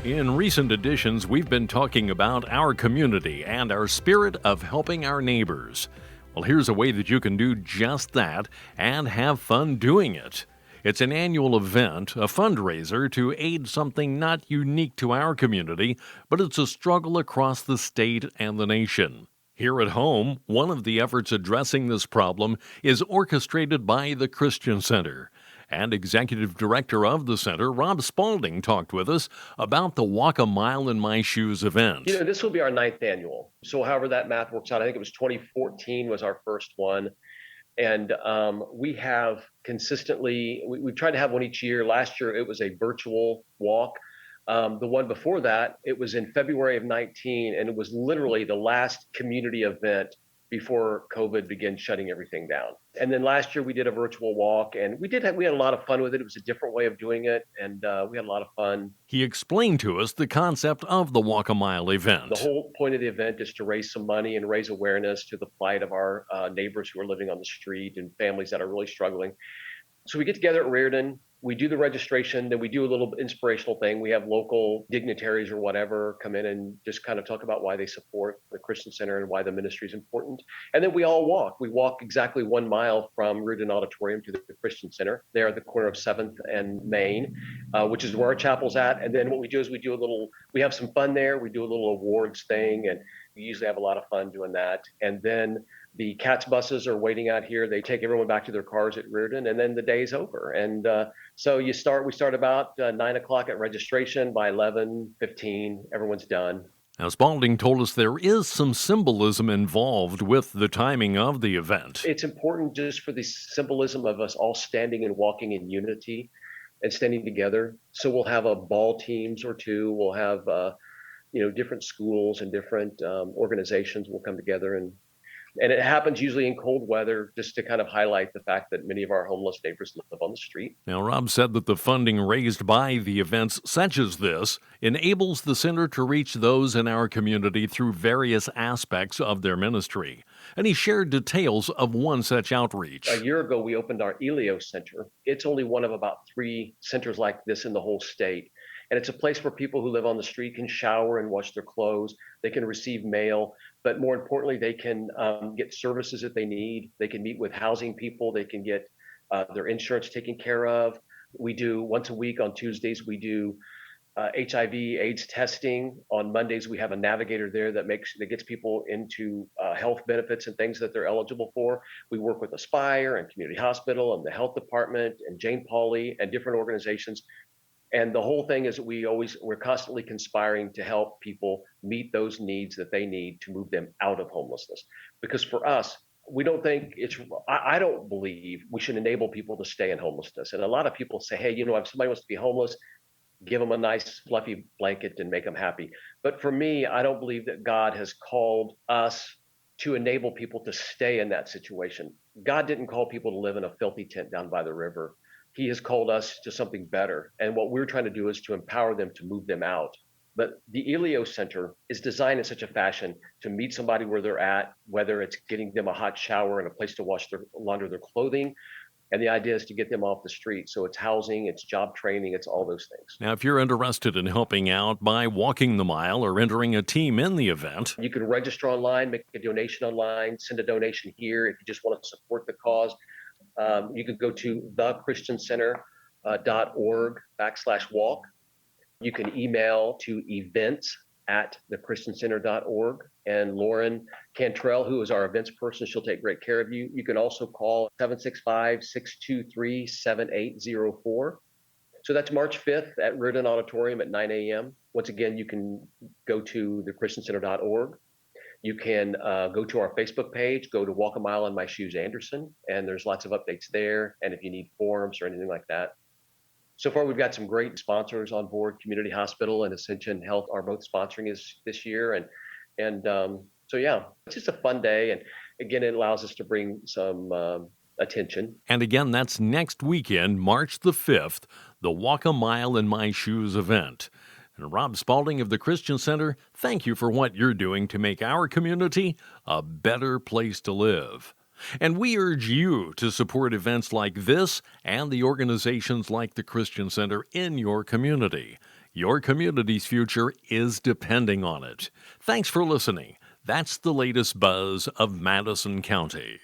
In recent editions, we've been talking about our community and our spirit of helping our neighbors. Well, here's a way that you can do just that and have fun doing it. It's an annual event, a fundraiser to aid something not unique to our community, but it's a struggle across the state and the nation. Here at home, one of the efforts addressing this problem is orchestrated by the Christian Center. And Executive Director of the Center, Rob Spalding, talked with us about the Walk a Mile in My Shoes event. This will be our 9th annual. So however that math works out, I think it was 2014 was our first one. And we have consistently, we've tried to have one each year. Last year, it was a virtual walk. The one before that, it was in February of 19, and it was literally the last community event before COVID began shutting everything down. And then last year we did a virtual walk, and we had a lot of fun with it. It was a different way of doing it, and we had a lot of fun. He explained to us the concept of the Walk a Mile event. The whole point of the event is to raise some money and raise awareness to the plight of our neighbors who are living on the street and families that are really struggling. So we get together at Reardon. We do the registration, then we do a little inspirational thing. We have local dignitaries or whatever come in and just kind of talk about why they support the Christian Center and why the ministry is important. And then we all walk. We walk exactly 1 mile from Reardon Auditorium to the Christian Center there at the corner of 7th and Main, which is where our chapel's at. And then what we do is we have some fun there. We do a little awards thing, and we usually have a lot of fun doing that. And then the CATS buses are waiting out here. They take everyone back to their cars at Reardon, and then the day's over. And so we start about 9 o'clock at registration. By 11:15, everyone's done. Now, Spalding told us there is some symbolism involved with the timing of the event. It's important just for the symbolism of us all standing and walking in unity and standing together. So we'll have a ball teams or two. We'll have different schools and different organizations will come together, and it happens usually in cold weather, just to kind of highlight the fact that many of our homeless neighbors live on the street. Now, Rob said that the funding raised by the events such as this enables the center to reach those in our community through various aspects of their ministry. And he shared details of one such outreach. A year ago, we opened our Elio Center. It's only one of about 3 centers like this in the whole state. And it's a place where people who live on the street can shower and wash their clothes. They can receive mail, but more importantly, they can get services that they need. They can meet with housing people. They can get their insurance taken care of. We do once a week on Tuesdays, we do HIV/AIDS testing. On Mondays, we have a navigator there that gets people into health benefits and things that they're eligible for. We work with Aspire and Community Hospital and the Health Department and Jane Pauley and different organizations. And the whole thing is we're constantly conspiring to help people meet those needs that they need to move them out of homelessness. Because for us, I don't believe we should enable people to stay in homelessness. And a lot of people say, hey, if somebody wants to be homeless, give them a nice fluffy blanket and make them happy. But for me, I don't believe that God has called us to enable people to stay in that situation. God didn't call people to live in a filthy tent down by the river. He has called us to something better. And what we're trying to do is to empower them to move them out. But the Elio Center is designed in such a fashion to meet somebody where they're at, whether it's getting them a hot shower and a place to launder their clothing. And the idea is to get them off the street. So it's housing, it's job training, it's all those things. Now, if you're interested in helping out by walking the mile or entering a team in the event, you can register online, make a donation online, send a donation here if you just want to support the cause. You could go to thechristiancenter.org/walk. You can email to events@thechristiancenter.org. And Lauren Cantrell, who is our events person, she'll take great care of you. You can also call 765-623-7804. So that's March 5th at Reardon Auditorium at 9 a.m. Once again, you can go to thechristiancenter.org. You can go to our Facebook page, go to Walk a Mile in My Shoes Anderson, and there's lots of updates there. And if you need forums or anything like that. So far, we've got some great sponsors on board. Community Hospital and Ascension Health are both sponsoring us this year. And so, yeah, it's just a fun day. And again, it allows us to bring some attention. And again, that's next weekend, March the 5th, the Walk a Mile in My Shoes event. And Rob Spalding of the Christian Center, thank you for what you're doing to make our community a better place to live. And we urge you to support events like this and the organizations like the Christian Center in your community. Your community's future is depending on it. Thanks for listening. That's the latest buzz of Madison County.